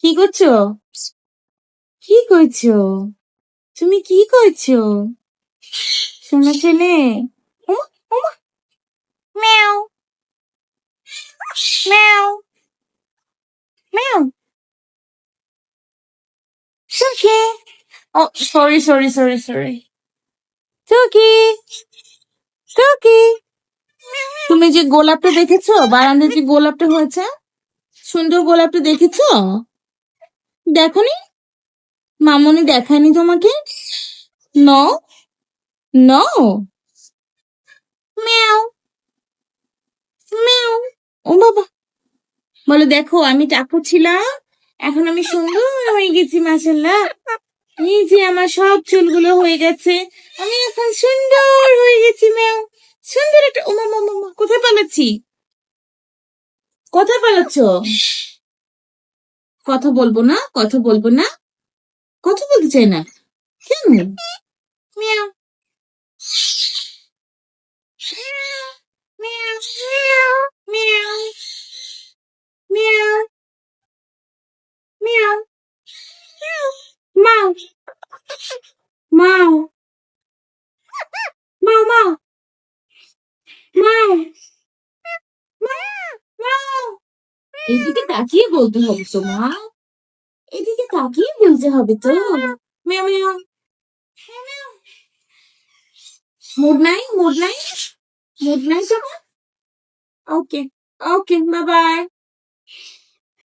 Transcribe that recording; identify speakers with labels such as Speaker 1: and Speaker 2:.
Speaker 1: কি করছো? কি করছো? তুমি কি করছো? সোনা ছেলে। ওমা, ওমা, ম্যাও ম্যাও ম্যাও। সুখে। ও, সরি সরি সরি সরি। টুকি, টুকি। তুমি যে গোলাপটা দেখেছো, বারান্দায় যে গোলাপটা হয়েছে, সুন্দর গোলাপটা দেখেছো? দেখোনি? মামুনি দেখায়নি তোমাকে? No, no. ম্যাও ম্যাও। ও বাবা, বলো দেখো আমি টাকু ছিলাম, এখন আমি সুন্দর হয়ে গেছি মাশাআল্লাহ। এই যে আমার সব চুলগুলো হয়ে গেছে, আমি এখন সুন্দর হয়ে গেছি ম্যাও। সুন্দর একটা ওমা মামা মামা, কোথায় পালাচ্ছি? কোথায় পালাচ্ছ? কথা বলবো না, কথা বলবো না, কথা বলতে চাই না কেন? মিয়াও মিয়াও মিয়াও মিয়াও মিয়াও মিয়াও মাও মাও মাও মাও মাও মাও। এদিকে তাকিয়ে বলতে হবে তো মা, এদিকে তাকিয়ে বলতে হবে তো। মিয়াও মিয়াও। মুড নাই, মুড নাই, মুড নাই তোমার? Okay, okay, bye by.